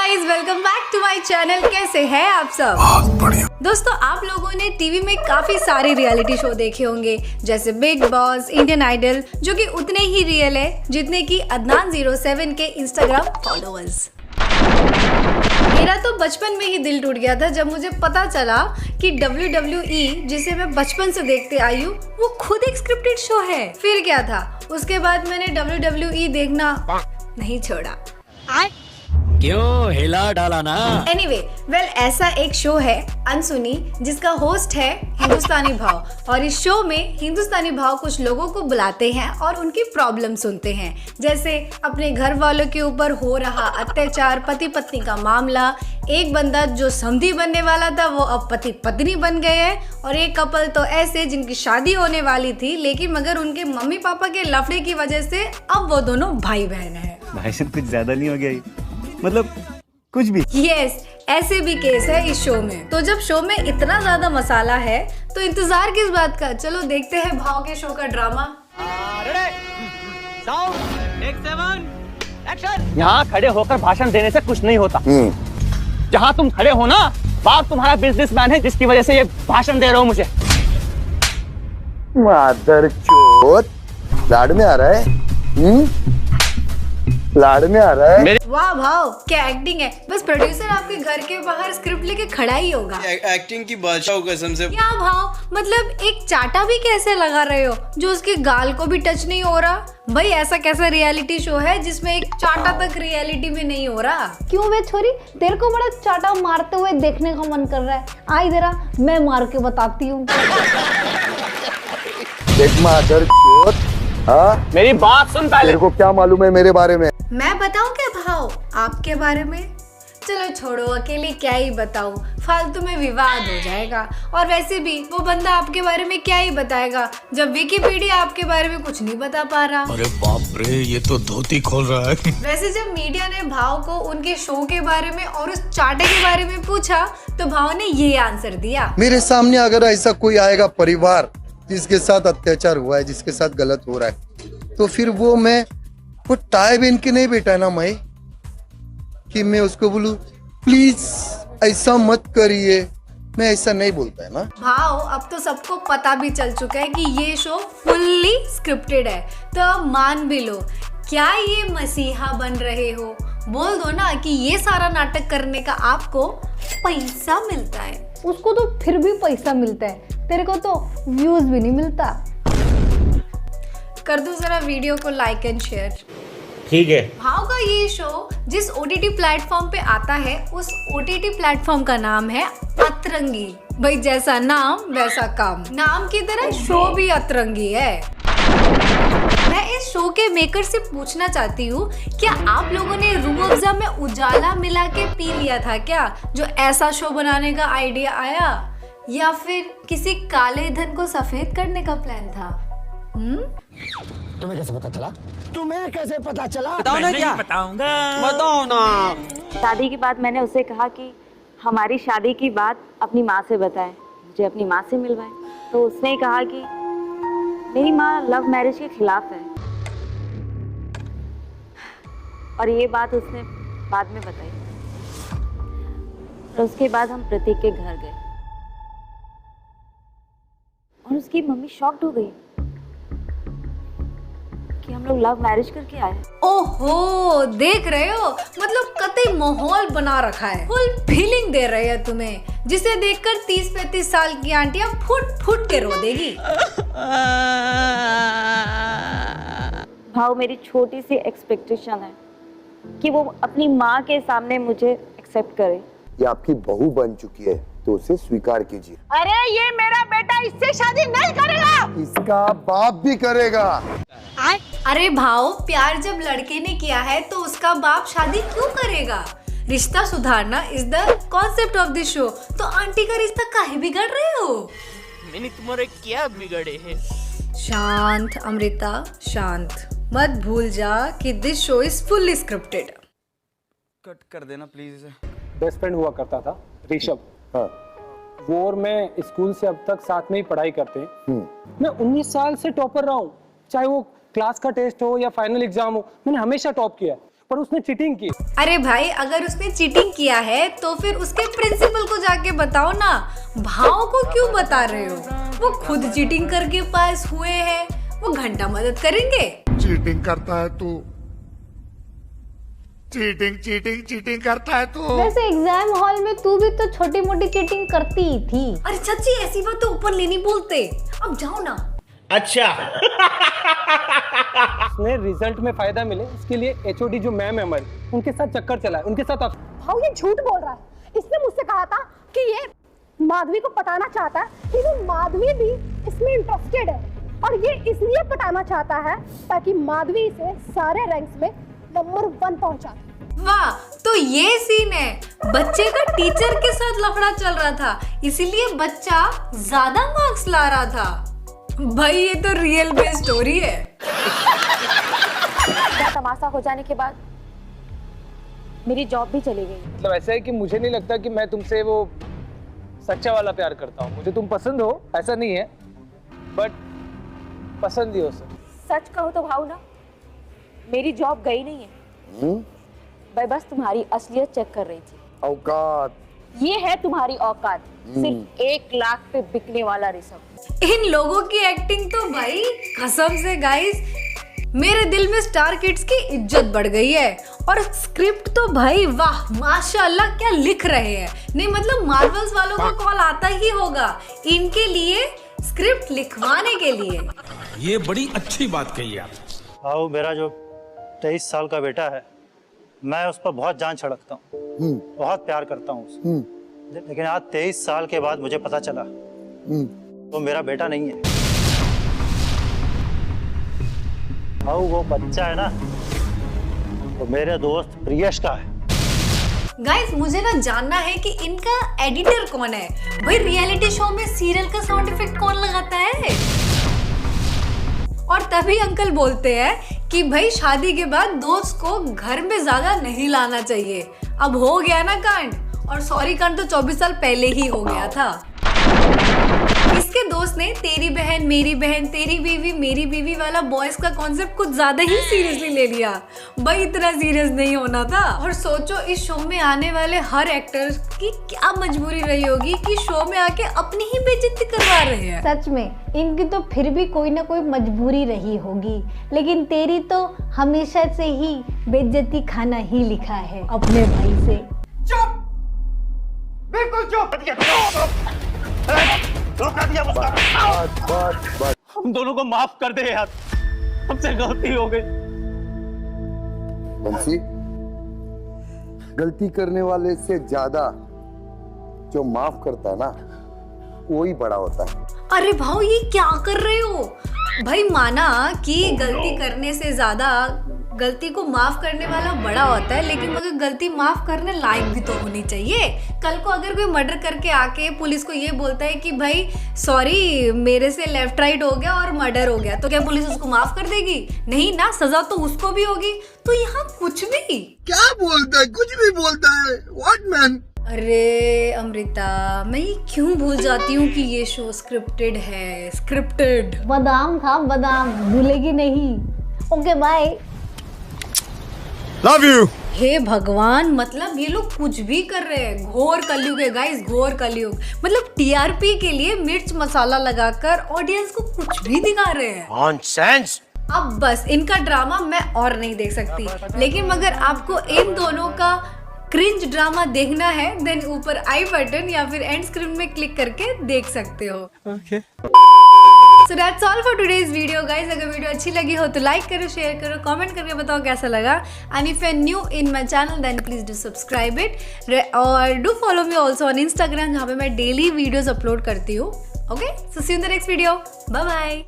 Guys, welcome back to my channel. कैसे हैं आप सब? बहुत बढ़िया। दोस्तों, आप लोगों ने टीवी में काफी सारे रियलिटी शो देखे होंगे, जैसे बिग बॉस, इंडियन आइडल, जो कि उतने ही रियल है जितने कि अदनान 07 के इंस्टाग्राम फॉलोअर्स। मेरा तो बचपन में ही दिल टूट गया था जब मुझे पता चला कि WWE, जिसे मैं बचपन से देखते आई हूँ, वो खुद एक स्क्रिप्टेड शो है। फिर क्या था, उसके बाद मैंने WWE देखना नहीं छोड़ा। क्यों हिला डाला ना? वेल, ऐसा एक शो है अनसुनी, जिसका होस्ट है हिंदुस्तानी भाव, और इस शो में हिंदुस्तानी भाव कुछ लोगों को बुलाते हैं और उनकी प्रॉब्लम सुनते हैं, जैसे अपने घर वालों के ऊपर हो रहा अत्याचार, पति पत्नी का मामला, एक बंदा जो समधी बनने वाला था वो अब पति पत्नी बन गए हैं, और एक कपल तो ऐसे जिनकी शादी होने वाली थी लेकिन मगर उनके मम्मी पापा के लफड़े की वजह से अब वो दोनों भाई बहन हैं। भाई साहब कुछ ज्यादा नहीं हो गया ये? मतलब कुछ भी? यस, ऐसे भी केस है इस शो में। तो जब शो में इतना ज्यादा मसाला है तो इंतजार किस बात का? चलो देखते हैं भाव के शो का ड्रामा। यहाँ खड़े होकर भाषण देने से कुछ नहीं होता। जहाँ तुम खड़े हो ना, वहाँ तुम्हारा बिजनेसमैन है जिसकी वजह से ये भाषण दे रहे हो मुझे। मादरचोद, लाड में आ रहा है। लाड में आ रहा है। वाह भाव, क्या एक्टिंग है। बस प्रोड्यूसर आपके घर के बाहर स्क्रिप्ट लेके खड़ा ही होगा। एक्टिंग की बादशाह कसम से। क्या भाव, मतलब एक चाटा भी कैसे लगा रहे हो जो उसके गाल को भी टच नहीं हो रहा? भाई, ऐसा कैसा रियलिटी शो है जिसमें एक चाटा तक रियलिटी में नहीं हो रहा? क्यों वे छोरी, तेरे को बड़ा चाटा मारते हुए देखने का मन कर रहा है? आई जरा, मैं मार के बताती हूँ। देख मादरचोद, हाँ मेरी बात सुन पहले। तेरे को क्या मालूम है मेरे बारे में? मैं बताऊं क्या भाव आपके बारे में? चलो छोड़ो, अकेले क्या ही बताऊं, फालतू में विवाद हो जाएगा। और वैसे भी वो बंदा आपके बारे में क्या ही बताएगा जब विकिपीडिया आपके बारे में कुछ नहीं बता पा रहा। अरे बाप रे, ये तो धोती खोल रहा है। वैसे जब मीडिया ने भाव को उनके शो के बारे में और उस चाटे के बारे में पूछा तो भाव ने ये आंसर दिया। मेरे सामने अगर ऐसा कोई आएगा परिवार जिसके साथ अत्याचार हुआ है, जिसके साथ गलत हो रहा है, तो फिर वो टाई बहन के नहीं बेटा ना मैं, कि मैं उसको बोलूं प्लीज ऐसा मत करिए। मैं ऐसा नहीं बोलता है ना भाव। अब तो सबको पता भी चल चुका है कि ये शो फुल्ली स्क्रिप्टेड है, तो अब मान भी लो। क्या ये मसीहा बन रहे हो? बोल दो ना कि ये सारा नाटक करने का आपको पैसा मिलता है। उसको तो फिर भी पैसा मिलता है, तेरे को तो व्यूज भी नहीं मिलता। कर दो जरा वीडियो को लाइक एंड शेयर। ठीक है। भाव का ये शो जिस OTT प्लेटफॉर्म पे आता है, उस OTT प्लेटफॉर्म का नाम है अतरंगी। भाई, जैसा नाम वैसा काम। नाम की तरह शो भी अतरंगी है। मैं इस शो के मेकर से पूछना चाहती हूँ, क्या आप लोगों ने रूह अफ़ज़ा में उजाला मिला के पी लिया था क्या, जो ऐसा शो बनाने का आइडिया आया, या फिर किसी काले धन को सफेद करने का प्लान था? तुम्हें कैसे पता चला? तुम्हें कैसे पता चला? बताओ ना। क्या बताऊंगा? बताओ ना। शादी के बाद मैंने उससे कहा कि हमारी शादी की बात अपनी माँ से बताए, मुझे अपनी माँ से मिलवाए। तो उसने कहा कि मेरी माँ लव मैरिज के खिलाफ है, और ये बात उसने बाद में बताई। और उसके बाद हम प्रतीक के घर गए और उसकी मम्मी शॉक्ड हो गई कि हम लोग लव मैरिज करके आए। ओहो, देख रहे हो, मतलब कतई माहौल बना रखा है, फुल फीलिंग दे रहे हैं तुम्हें, जिसे देखकर 30-35 साल की आंटियां फुट फुट के रो देगी। भाव, मेरी छोटी सी एक्सपेक्टेशन है कि वो अपनी माँ के सामने मुझे एक्सेप्ट करे। ये आपकी बहू बन चुकी है तो उसे स्वीकार कीजिए। अरे ये मेरा बेटा इससे शादी नहीं करेगा। इसका बाप भी करेगा। अरे भाव, प्यार जब लड़के ने किया है तो उसका बाप शादी क्यों करेगा? रिश्ता सुधारना is the concept of this show. तो आंटी का रिश्ता काहे बिगड़ रहे हो? मैंने तुम्हारे क्या बिगड़े हैं? शांत अमृता, शांत। मत भूल जा कि this show is fully scripted. Cut कर देना प्लीज इसे। बेस्ट फ्रेंड हुआ करता था ऋषभ। हाँ। वो और मैं स्कूल से अब तक साथ में ही पढ़ाई करते हैं। मैं 19 साल से टॉपर रहा हूँ, चाहे वो क्लास का टेस्ट हो या फाइनल एग्जाम हो, मैंने हमेशा टॉप किया है। पर उसने चीटिंग की। अरे भाई, अगर उसने चीटिंग किया है तो फिर उसके प्रिंसिपल को जाके बताओ ना, भाव को क्यों बता रहे हो? वो खुद चीटिंग करके पास हुए हैं, वो घंटा मदद करेंगे। चीटिंग करता है तू, चीटिंग करता है तू। वैसे एग्जाम हॉल में तू भी तो छोटी मोटी चीटिंग करती ही थी। अरे सच्ची, ऐसी बात तो ऊपर नहीं बोलते। अब जाओ ना। अच्छा। उसने रिजल्ट में फायदा मिले इसके लिए HOD जो मैम है हमारी, उनके साथ चक्कर चला है, उनके साथ। भाव ये झूठ बोल रहा है। इसने मुझसे कहा था कि ये माधवी को पटाना चाहता है, कि वो माधवी भी इसमें इंटरेस्टेड है और ये इसलिए पटाना चाहता है ताकि माधवी इसे सारे रैंक्स में नंबर 1 पहुंचा दे। वाह, तो ये सीन है। बच्चे का टीचर के साथ लफड़ा चल रहा था, इसीलिए बच्चा ज्यादा मार्क्स ला रहा था। भाई ये तो रियल बेस्ड स्टोरी है। क्या तमाशा हो जाने के बाद मेरी जॉब भी चली गई। मतलब ऐसा है कि मुझे नहीं लगता कि मैं तुमसे वो सच्चा वाला प्यार करता हूँ। मुझे तुम पसंद हो, ऐसा नहीं है, बट पसंद ही हो सर। सच कहो तो भाव ना, मेरी जॉब गई नहीं है। मैं बस तुम्हारी असलियत चेक कर रही थी। औकात, ये है तुम्हारी औकात, सिर्फ 1 लाख पे बिकने वाला रिसर्च। इन लोगों की एक्टिंग तो भाई कसम से गाइस, मेरे दिल में स्टार किड्स की इज्जत बढ़ गई है। और स्क्रिप्ट तो भाई वाह, माशाल्लाह क्या लिख रहे हैं। नहीं मतलब मार्वल्स वालों को कॉल आता ही होगा इनके लिए स्क्रिप्ट लिखवाने के लिए। ये बड़ी अच्छी बात कही आप। आओ, मेरा जो 23 साल का बेटा है, मैं उस पर बहुत जान छिड़कता हूँ, बहुत प्यार करता हूँ उससे। लेकिन आज 23 साल के बाद मुझे पता चला वो मेरा बेटा नहीं है। आओ, वो बच्चा है ना, वो मेरे दोस्त प्रियश का है। गाइस, मुझे ना जानना है कि इनका एडिटर कौन है। भाई रियलिटी शो में सीरियल का साउंड इफेक्ट कौन लगाता है? और तभी अंकल बोलते हैं कि भाई शादी के बाद दोस्त को घर में ज्यादा नहीं लाना चाहिए। अब हो गया ना कांड, और सॉरी कांड तो 24 साल पहले ही हो गया था। इसके दोस्त ने तेरी बहन मेरी बहन, तेरी बीवी मेरी बीवी वाला बॉयज का कॉन्सेप्ट कुछ ज्यादा ही सीरियसली ले लिया। भाई इतना सीरियस नहीं होना था। और सोचो इस शो में आने वाले हर एक्टर की क्या मजबूरी रही होगी कि शो में आके अपनी ही बेइज्जती करवा रहे हैं। सच में इनकी तो फिर भी कोई ना कोई मजबूरी रही होगी, लेकिन तेरी तो हमेशा से ही बेइज्जती खाना ही लिखा है अपने भाई से। चुप, बिल्कुल चुप। हम दोनों को माफ कर दे यार, हमसे गलती हो गई। बंसी, गलती करने वाले से ज्यादा जो माफ करता है ना, वही बड़ा होता है। अरे भाव, ये क्या कर रहे हो? भाई माना कि गलती करने से ज्यादा गलती को माफ करने वाला बड़ा होता है, लेकिन मगर गलती माफ करने लायक भी तो होनी चाहिए। कल को अगर कोई मर्डर करके आके पुलिस को ये बोलता है कि भाई सॉरी मेरे से लेफ्ट राइट हो गया और मर्डर हो गया, तो क्या पुलिस उसको माफ कर देगी? नहीं ना, सजा तो उसको भी होगी। तो यहाँ कुछ भी क्या बोलता है, कुछ भी बोलता है। What man? अरे अमृता, मैं ये क्यों भूल जाती हूँ कि ये शो स्क्रिप्टेड है। स्क्रिप्टेड बादाम खा बादाम, भूलेगी नहीं। Okay bye. Love you. हे भगवान, मतलब ये लोग कुछ भी कर रहे हैं। घोर कलयुग है गाइस, घोर कलयुग। मतलब टीआरपी के लिए मिर्च मसाला लगाकर ऑडियंस को कुछ भी दिखा रहे हैं। नॉनसेंस। अब बस इनका ड्रामा मैं और नहीं देख सकती। लेकिन मगर आपको इन दोनों का क्रिंज ड्रामा देखना है, देन ऊपर आई बटन या फिर एंड स्क्रीन में क्लिक करके देख सकते हो। Okay. So that's all for today's video guys। अगर वीडियो अच्छी लगी हो तो लाइक करो, शेयर करो, कमेंट करके बताओ कैसा लगा। And if you are new in my channel then please do subscribe it और do follow me also on Instagram, जहाँ पे मैं डेली वीडियोस अपलोड करती हूँ। Okay, so see you in the next video. Bye bye.